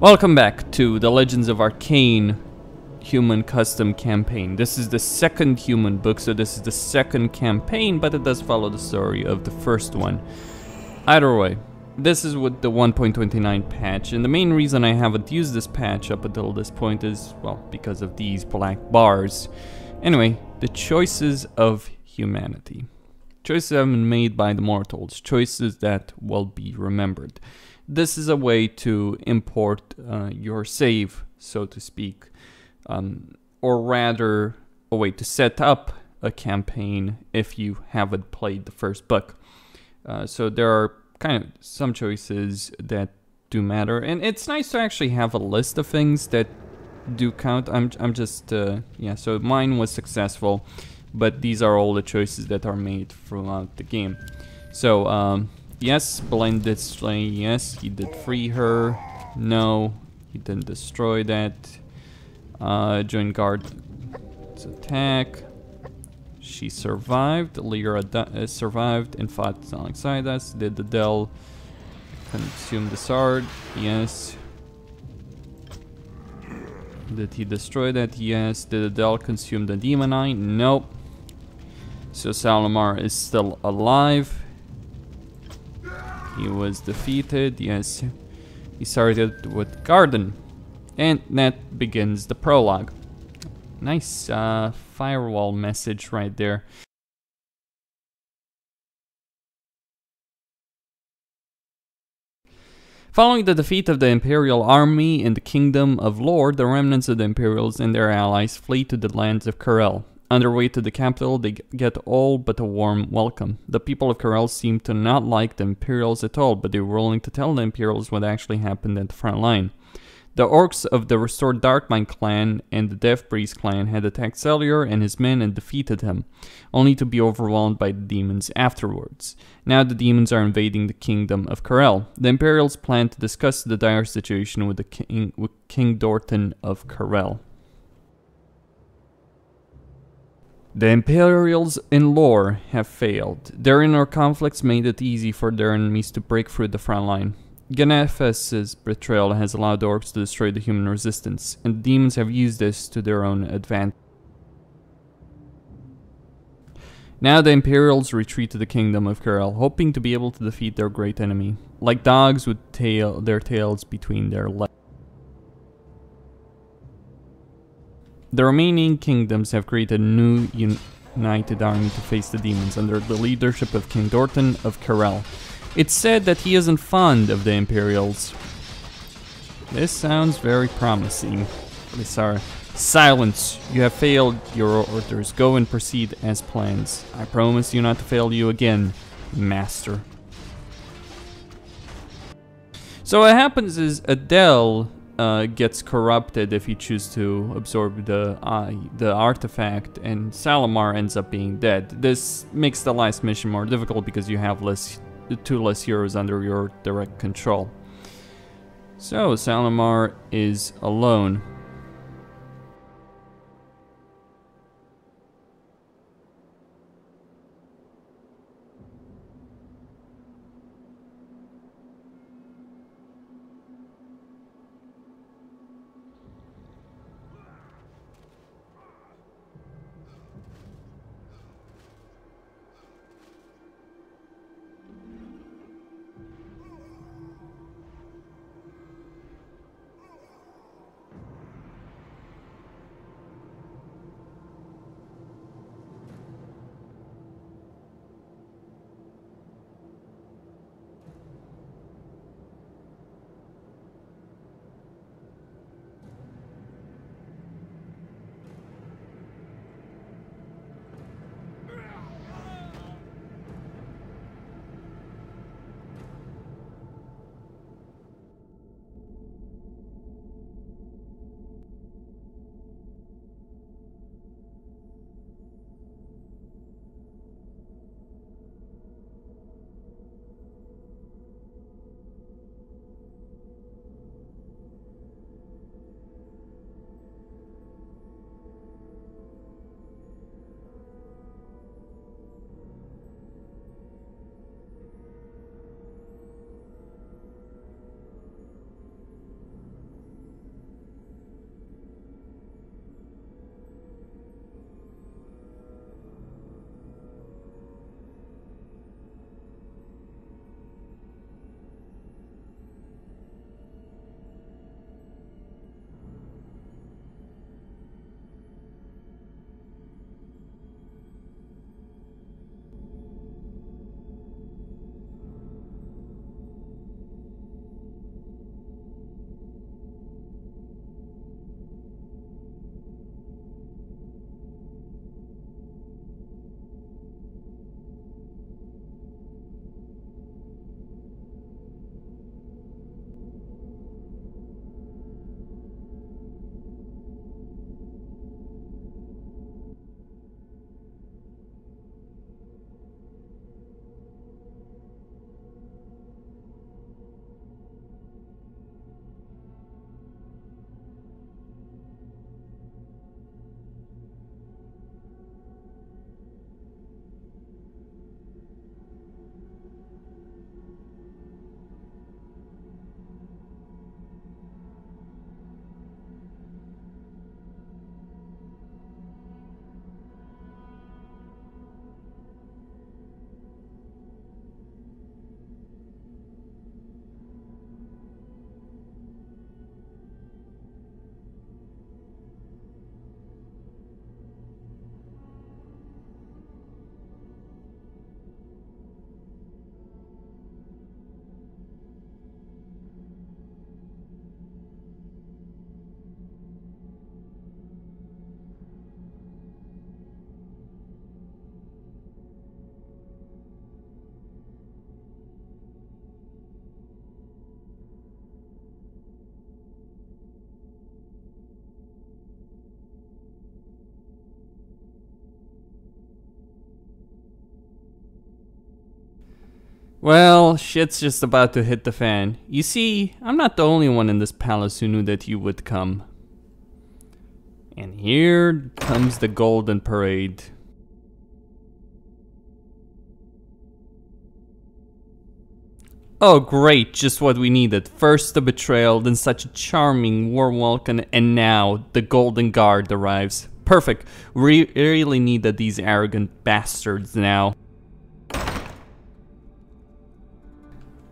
Welcome back to the Legends of Arkain Human Custom Campaign. This is the second human book, so this is the second campaign, but it does follow the story of the first one. Either way, this is with the 1.29 patch, and the main reason I haven't used this patch up until this point is, well, because of these black bars. Anyway, the choices of humanity. Choices have been made by the mortals, choices that will be remembered. This is a way to import your save, so to speak, or rather a way to set up a campaign if you haven't played the first book. So there are kind of some choices that do matter, and it's nice to actually have a list of things that do count. I'm just yeah, so mine was successful, but these are all the choices that are made throughout the game. So yes, blend display, yes, he did free her. No, he didn't destroy that. Join guard's attack. She survived. Lyra survived and fought alongside us. Did the Dell consume the sword? Yes. Did he destroy that? Yes. Did the Dell consume the Demon Eye? Nope. So Salamar is still alive. He was defeated, yes. He started with Garden. And that begins the prologue. Nice firewall message right there. Following the defeat of the Imperial army in the Kingdom of Lore, the remnants of the Imperials and their allies flee to the lands of Corel. On their way to the capital, they get all but a warm welcome. The people of Corel seem to not like the Imperials at all, but they were willing to tell the Imperials what actually happened at the front line. The orcs of the restored Darkmind clan and the Death Breeze clan had attacked Celior and his men and defeated him, only to be overwhelmed by the demons afterwards. Now the demons are invading the kingdom of Corel. The Imperials plan to discuss the dire situation with King Dorton of Corel. The Imperials in Lore have failed. Their inner conflicts made it easy for their enemies to break through the front line. Genethas' betrayal has allowed the orcs to destroy the human resistance, and the demons have used this to their own advantage. Now the Imperials retreat to the kingdom of Corel, hoping to be able to defeat their great enemy, like dogs with their tails between their legs. The remaining kingdoms have created a new united army to face the demons under the leadership of King Dorton of Corel. It's said that he isn't fond of the Imperials. This sounds very promising. Sorry. Silence! You have failed your orders. Go and proceed as planned. I promise you not to fail you again, Master. So what happens is Adele gets corrupted if you choose to absorb the artifact, and Salamar ends up being dead. This makes the last mission more difficult because you have two less heroes under your direct control. So Salamar is alone. Well, shit's just about to hit the fan. You see, I'm not the only one in this palace who knew that you would come. And here comes the golden parade. Oh great, just what we needed. First the betrayal, then such a charming warm welcome, and now the Golden Guard arrives. Perfect. We really needed these arrogant bastards now.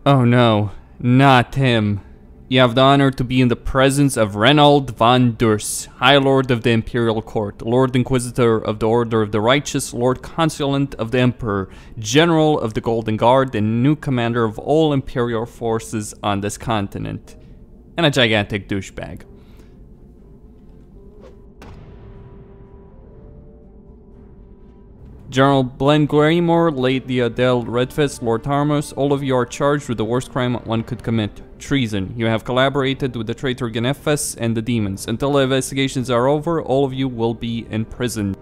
Oh no, not him. You have the honor to be in the presence of Reinald von Durs, High Lord of the Imperial Court, Lord Inquisitor of the Order of the Righteous, Lord Consulant of the Emperor, General of the Golden Guard, and new commander of all Imperial forces on this continent. And a gigantic douchebag. General Glenn Glaymore, Lady Adele Redfist, Lord Tarmos, all of you are charged with the worst crime one could commit, treason. You have collaborated with the traitor Genethas and the demons. Until the investigations are over, all of you will be imprisoned.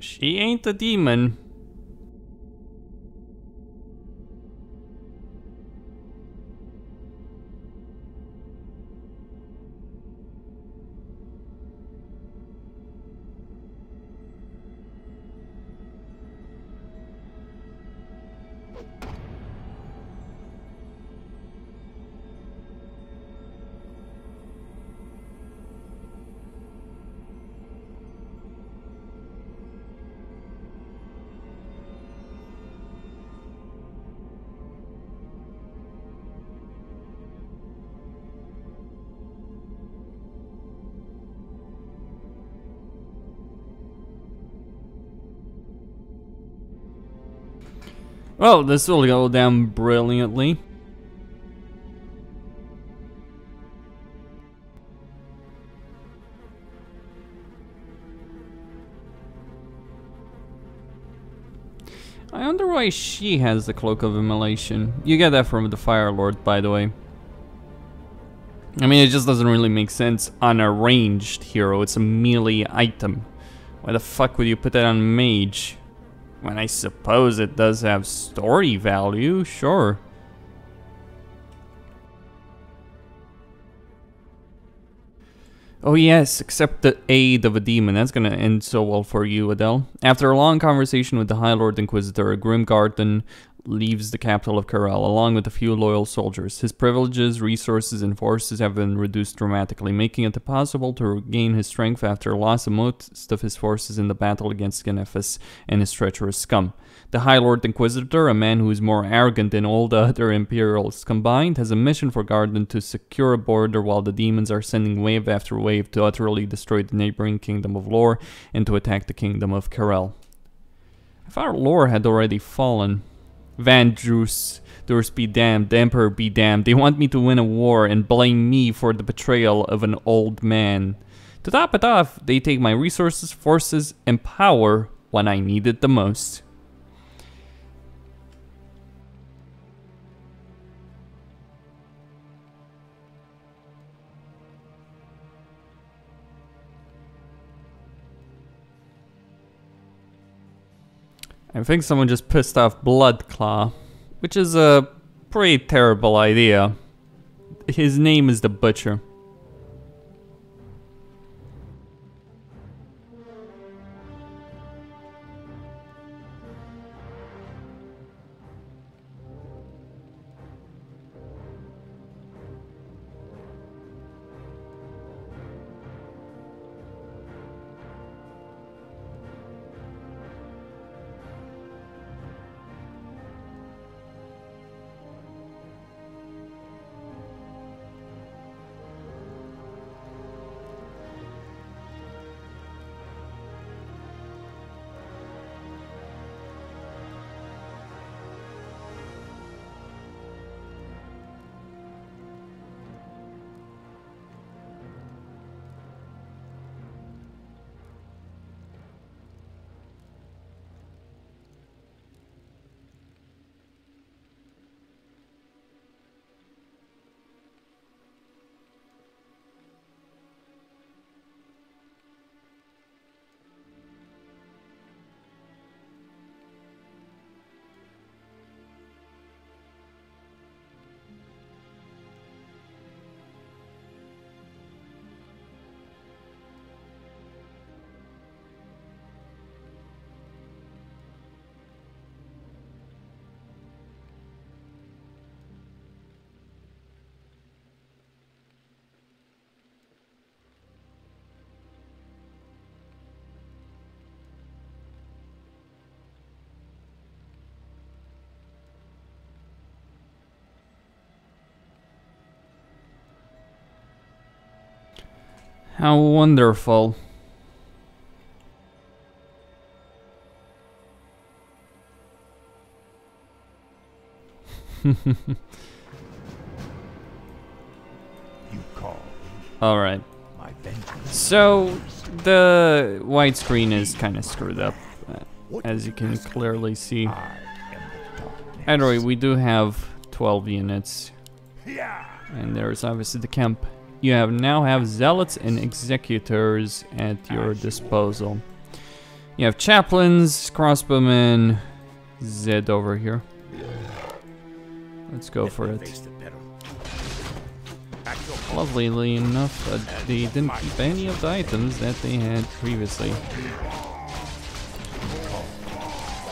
She ain't a demon. Well, this will go down brilliantly. I wonder why she has the Cloak of Immolation. You get that from the Fire Lord, by the way. I mean, it just doesn't really make sense on a ranged hero. It's a melee item. Why the fuck would you put that on mage? When I suppose it does have story value, sure. Oh yes, accept the aid of a demon. That's gonna end so well for you, Adele. After a long conversation with the High Lord Inquisitor, Grimgarden leaves the capital of Corel, along with a few loyal soldiers. His privileges, resources, and forces have been reduced dramatically, making it impossible to regain his strength after loss of most of his forces in the battle against Genethas and his treacherous scum. The High Lord Inquisitor, a man who is more arrogant than all the other Imperials combined, has a mission for Garden to secure a border while the demons are sending wave after wave to utterly destroy the neighboring kingdom of Lore and to attack the kingdom of Corel. I thought Lore had already fallen. Van Durs be damned, the Emperor be damned. They want me to win a war and blame me for the betrayal of an old man. To top it off, they take my resources, forces, and power when I need it the most. I think someone just pissed off Bloodclaw, which is a pretty terrible idea. his name is the Butcher. How wonderful. Alright. So, the widescreen is kind of screwed up, as you can clearly see. Anyway, we do have 12 units. And there's obviously the camp. You now have zealots and executors at your disposal. You have chaplains, crossbowmen, Zed over here. Let's go for it. Lovelyly enough, they didn't keep any of the items that they had previously.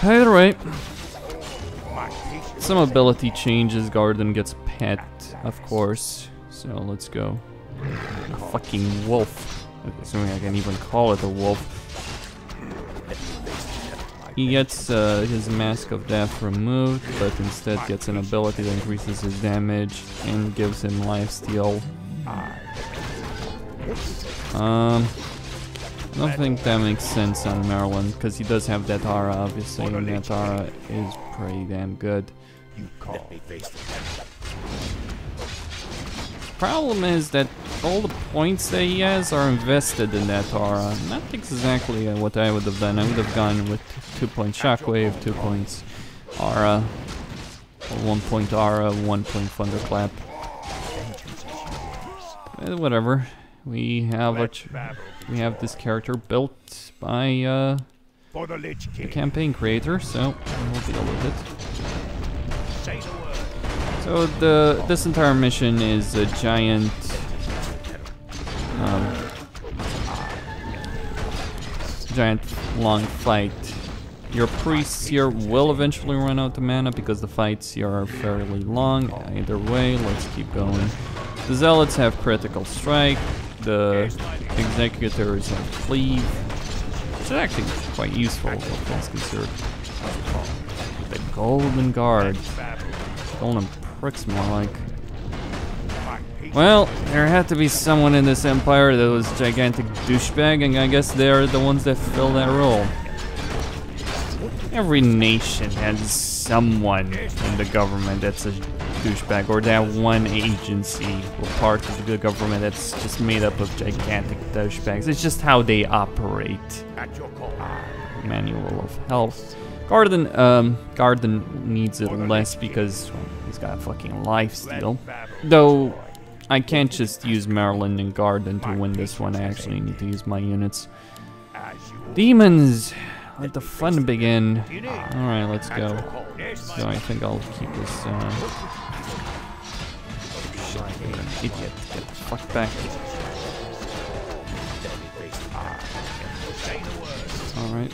Either way, some ability changes. Garden gets pet, of course. So let's go. A fucking wolf. Assuming I can even call it a wolf. He gets his Mask of Death removed, but instead gets an ability that increases his damage and gives him lifesteal. I don't think that makes sense on Maryland, because he does have that aura, obviously, and that aura is pretty damn good. Problem is that all the points that he has are invested in that aura. Not exactly what I would have done. I would have gone with 2 point Shockwave, 2 points aura, 1 point aura, 1 point Thunderclap. Whatever. We have this character built by the campaign creator, so we'll deal with it. So this entire mission is a giant long fight. Your priests here will eventually run out of mana because the fights here are fairly long. Either way, let's keep going. The zealots have critical strike. The executors have cleave, which is actually quite useful, all things considered. The golden guard, golden pricks more like. Well, there had to be someone in this empire that was gigantic douchebag, and I guess they're the ones that fill that role. Every nation has someone in the government that's a douchebag, or that one agency or part of the government that's just made up of gigantic douchebags. It's just how they operate. Manual of Health. Garden needs it less because he's got fucking lifesteal. Though I can't just use Maryland and Garden to win this one. I actually need to use my units. Demons! Let the fun begin. Alright, let's go. So I think I'll keep this shit. You're an idiot. Get the fuck back. Alright.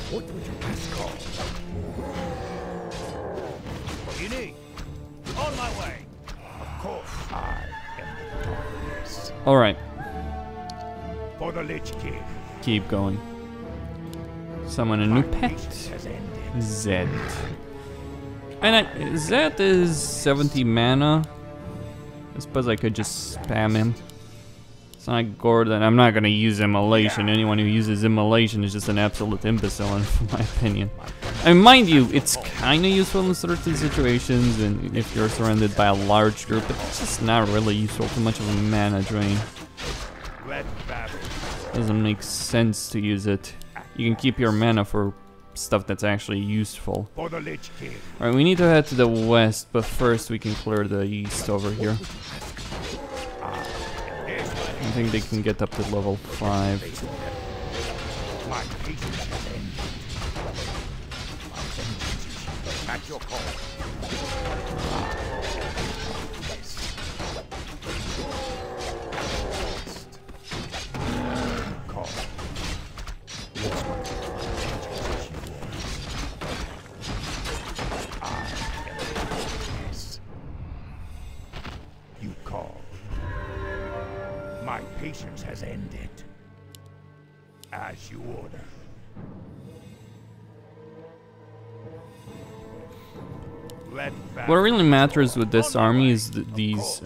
What would you ask for? What do you need? On my way. Of course, I am the darkness. Alright. For the Lich King. Keep going. Summon a new pet. Zed. And Zed is 70 mana. I suppose I could just spam him. It's not Gordon. I'm not gonna use Immolation. Anyone who uses Immolation is just an absolute imbecile, in my opinion. I mean, mind you, it's kinda useful in certain situations and if you're surrounded by a large group, but it's just not really useful. Too much of a mana drain. Doesn't make sense to use it. You can keep your mana for stuff that's actually useful. Alright, we need to head to the west, but first we can clear the east over here. I think they can get up to level 5. At your call. You call. My patience has ended. As you order. What really matters with this army is these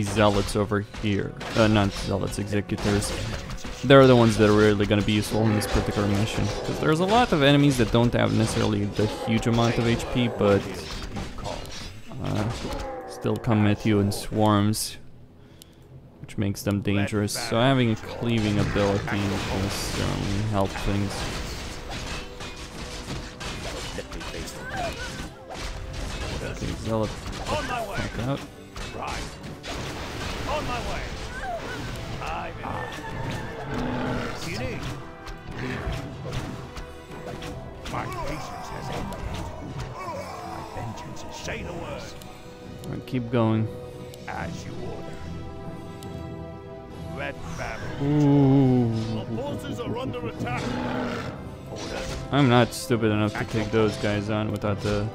zealots over here. Not zealots, executors. They're the ones that are really going to be useful in this particular mission. Because there's a lot of enemies that don't have necessarily the huge amount of HP, but still come at you in swarms, which makes them dangerous. So having a cleaving ability will certainly help things. Okay, zealot, back out. Right. On my way. You need. My patience has ended. My vengeance is say the word. Alright, keep going. As you order. Red battle. Ooh. The forces are under attack. I'm not stupid enough to take those guys on without the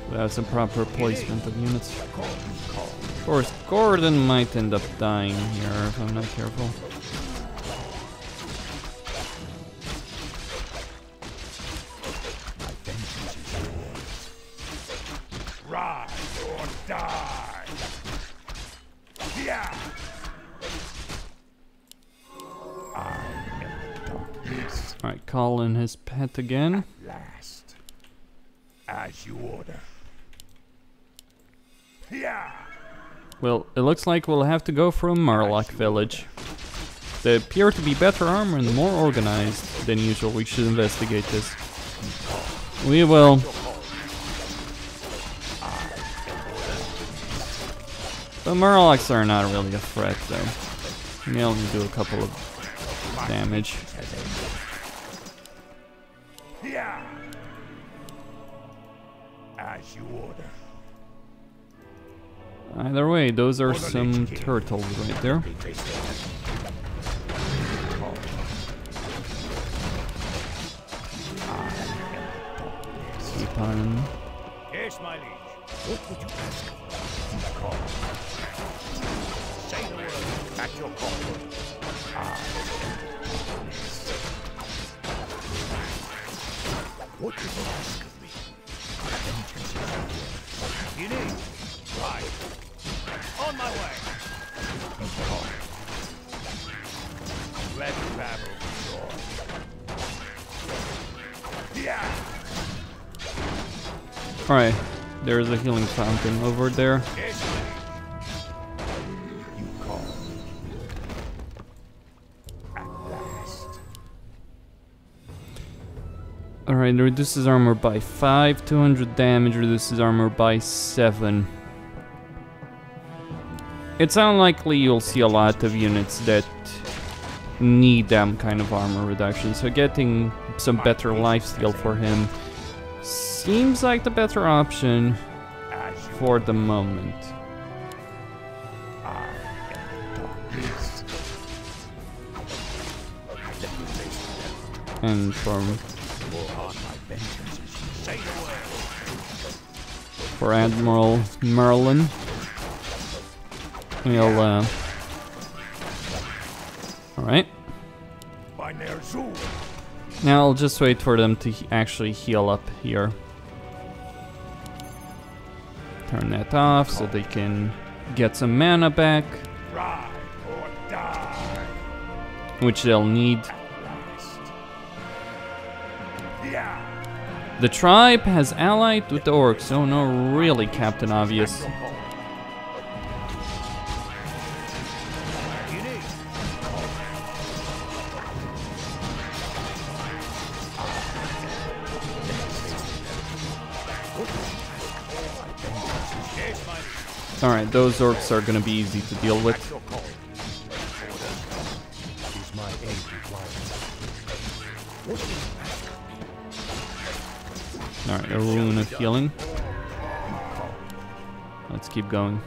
without some proper placement of units. Of course, Gordon might end up dying here if I'm not careful. Rise or die. Yeah. Alright, call in his pet again. Last. As you order. Yeah. Well, it looks like we'll have to go for a Murloc village. They appear to be better armored and more organized than usual. We should investigate this. We will. The Murlocs are not really a threat, though. They only do a couple of damage. Yeah. As you order. Either way, those are some turtles right there. Keep on. Yes, my liege. What would you ask? You call. Say the word. At your call. What would you ask of me? You need. Right. On my way. You call. Let battle be yours. Yeah. Alright, there's a healing fountain over there. Yes, you call. At last. Alright, reduces armor by 5, 200 damage, reduces armor by 7. It's unlikely you'll see a lot of units that need that kind of armor reduction. So getting some better lifesteal for him seems like the better option for the moment. And for Admiral Merlin, he'll alright. Now I'll just wait for them to actually heal up here. Turn that off so they can get some mana back, which they'll need. The tribe has allied with the orcs. Oh no, really, Captain Obvious. Alright, those orcs are gonna be easy to deal with. Alright, a rune of healing. Let's keep going.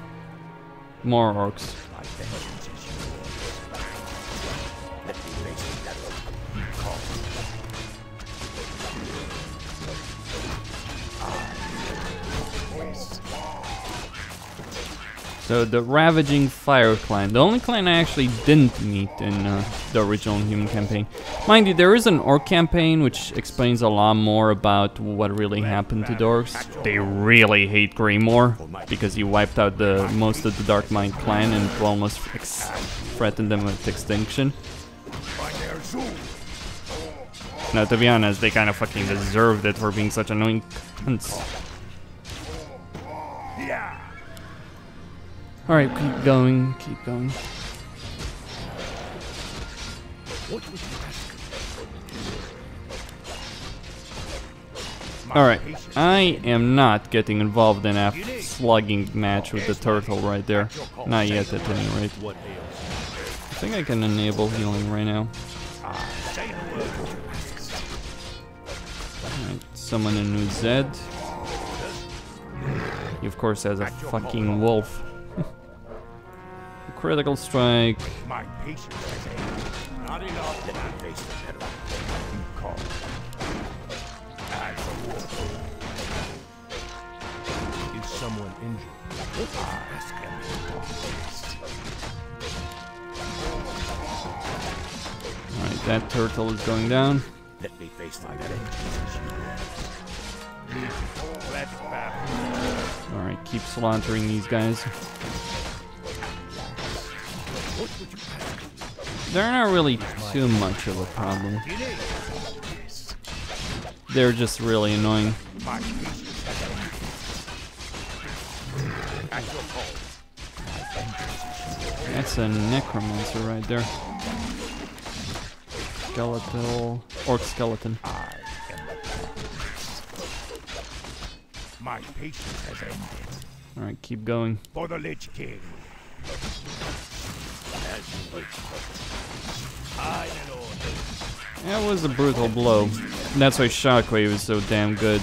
More orcs. So the Ravaging Fire Clan, the only clan I actually didn't meet in the original human campaign. Mind you, there is an orc campaign which explains a lot more about what really happened to the orcs. They really hate Greymoor because he wiped out most of the Dark Mind clan and almost threatened them with extinction. Now, to be honest, they kind of fucking deserved it for being such annoying cunts. Alright, keep going, keep going. Alright, I am not getting involved in a slugging match with the turtle right there. Not yet, at any rate. I think I can enable healing right now. Alright, summon a new Zed. He of course has a fucking wolf. Critical strike. My patience has ended. Not enough. Let me face the peril. You call. As a wolf. Is someone injured? Ask him. Alright, that turtle is going down. Let me face my vengeance. Let's battle. Alright, keep slaughtering these guys. They're not really too much of a problem. They're just really annoying. That's a necromancer right there. Skeletal, orc skeleton. My patience has ended. Alright, keep going. For the Lich King. That was a brutal blow. That's why Shockwave is so damn good.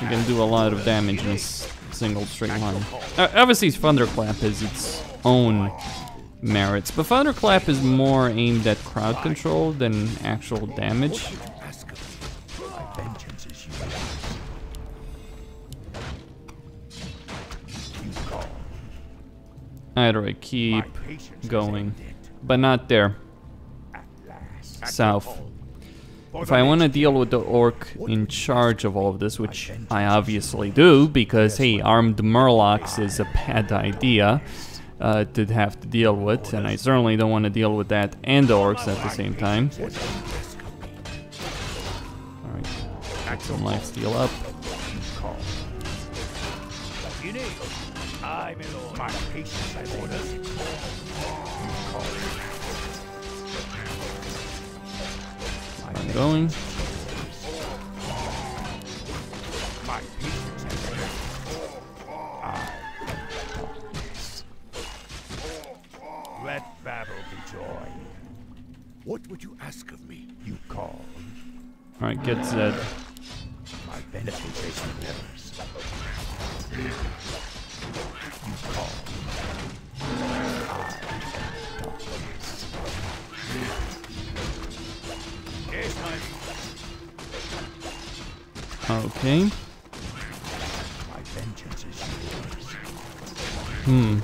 You can do a lot of damage in a single straight line. Obviously, Thunderclap has its own merits, but Thunderclap is more aimed at crowd control than actual damage. Either way, keep going, but not there. South. If I want to deal with the orc in charge of all of this, which I obviously do, because hey, armed murlocs is a bad idea to have to deal with, and I certainly don't want to deal with that and the orcs at the same time. Alright, get some lifesteal up. My patience has orders. I'm going. My patience has ended. Let battle begin. What would you ask of me? You call. Alright, get Zed. My benefits netters. You call. Yes, Okay. my vengeance is Hmm.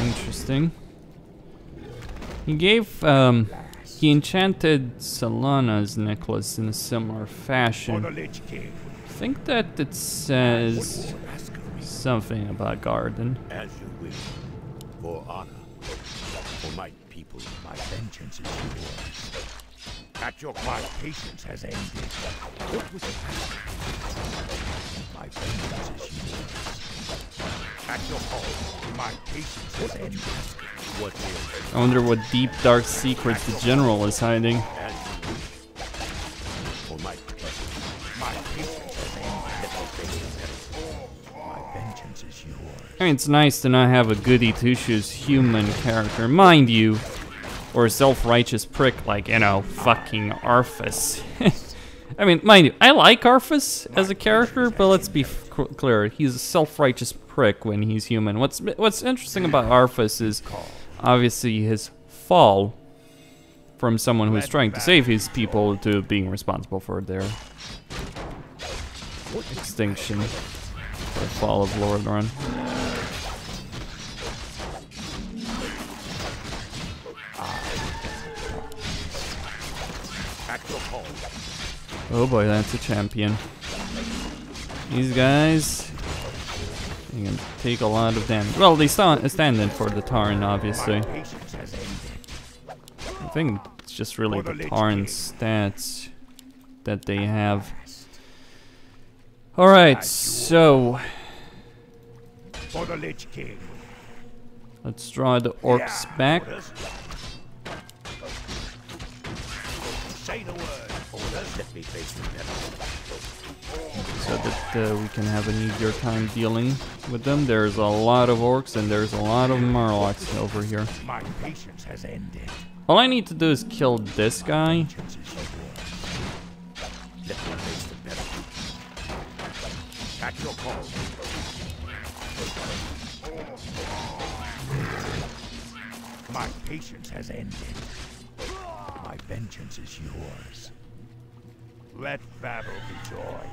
Interesting. He gave, he enchanted Solana's necklace in a similar for the fashion. Lich King. I think that it says Ask of me something about garden. as you wish. For honor. For my people, my vengeance is yours. At your my patience has ended. What would you ask? My vengeance is yours. At your call, my patience has ended. What is I wonder what deep dark secrets the general is hiding. as you wish? For my patience has ended. My vengeance is yours. I mean, it's nice to not have a goody two-shoes human character, mind you, or a self-righteous prick like, you know, fucking Arthas. I mean, mind you, I like Arthas as a character, but let's be clear, he's a self-righteous prick when he's human. What's interesting about Arthas is obviously his fall from someone who's trying to save his people to being responsible for their extinction, the fall of Lordran. At your call. Oh boy, that's a champion. These guys, they can take a lot of damage. Well, they stand in for the Tarn, obviously. Patience has ended. I think it's just really the Tarn stats that they have. Alright, so For the Lich King. let's draw the orcs back. Orders. Say the word. Orders. Let me face the devil. So that we can have an easier time dealing with them. There's a lot of orcs and there's a lot of murlocs over here. My patience has ended. All I need to do is kill this guy. Vengeance is yours. Let me face the devil. At your call. My patience has ended. My vengeance is yours. Let battle be joy.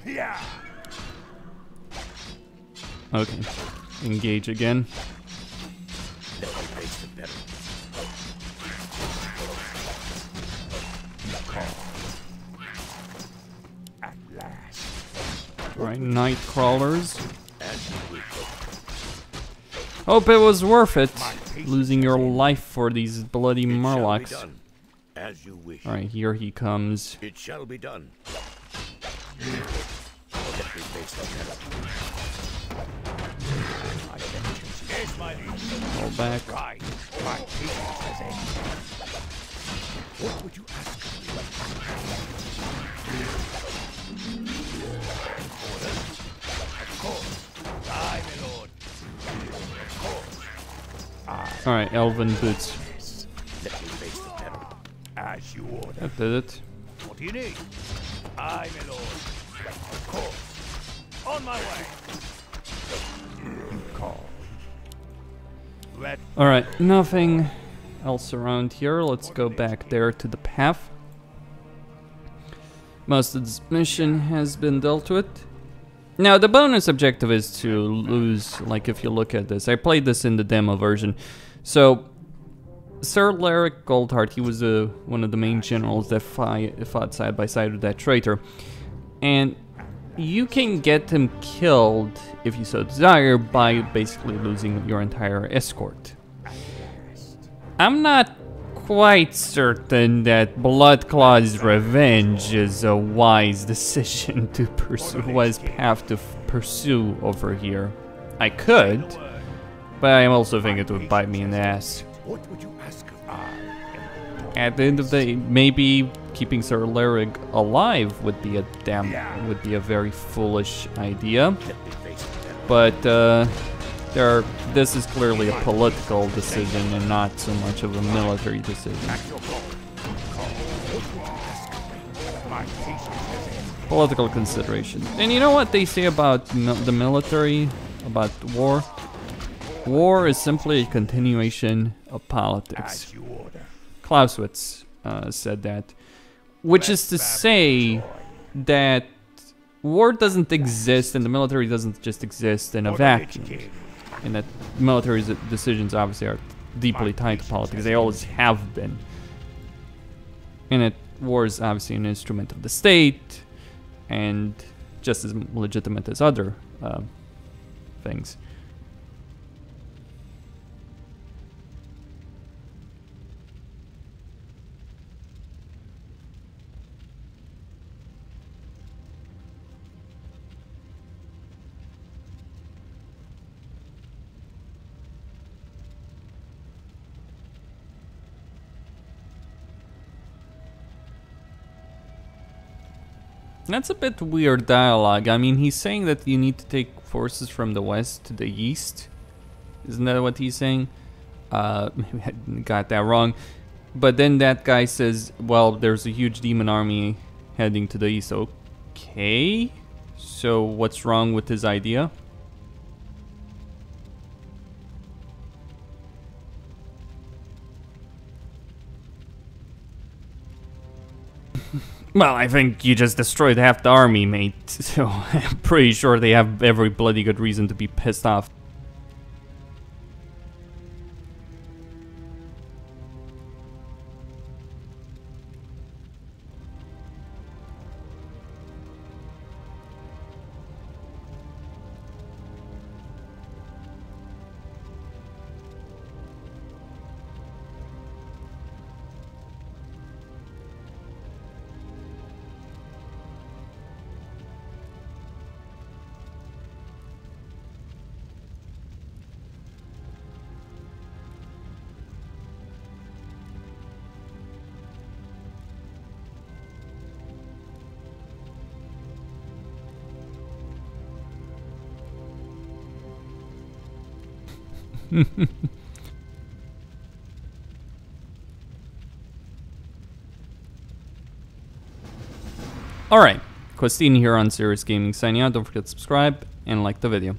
Yeah. Okay, engage again. Let me face the devil. You call. At last. Alright, night crawlers. As you wish. Hope it was worth it, losing your life for these bloody It shall be murlocs. done. As you wish. Alright, here he comes. It shall be done. Let me face the devil. My vengeance is yes, my liege. Fall back. Right. My patience has ended. What would you ask of me? Orders? Of course. Aye, my lord. Of course. Alright, elven boots. Yes. Let me face the devil. As you order. That did it. What do you need? Aye, my lord. Of course. On my way. You call. Let Alright, nothing else around here. Let's go back there to the path. Most of this mission has been dealt with. Now, the bonus objective is to lose, like if you look at this. I played this in the demo version. So, Sir Laric Goldheart, he was one of the main generals that fought side by side with that traitor. And you can get him killed, if you so desire, by basically losing your entire escort. I'm not quite certain that Bloodclaw's revenge is a wise decision to pursue, wise path to pursue over here. I could, but I also think it would bite me in the ass. what would you ask of me? At the end of the day, maybe keeping Sir Laric alive would be a very foolish idea. Let me face the devil. But this is clearly a political decision and not so much of a military decision. Political consideration. And you know what they say about the military, about war? War is simply a continuation of politics. Clausewitz said that. Which is to say that war doesn't exist and the military doesn't just exist in a vacuum. And that military decisions obviously are deeply tied to politics. They always have been. And that war is obviously an instrument of the state and just as legitimate as other things. That's a bit weird dialogue. I mean, he's saying that you need to take forces from the west to the east. Isn't that what he's saying? Maybe I got that wrong. But then that guy says, well, there's a huge demon army heading to the east. Okay. So what's wrong with his idea? Well, I think you just destroyed half the army, mate. So I'm pretty sure they have every bloody good reason to be pissed off. Alright, Costin here on Serious Gaming signing out. Don't forget to subscribe and like the video.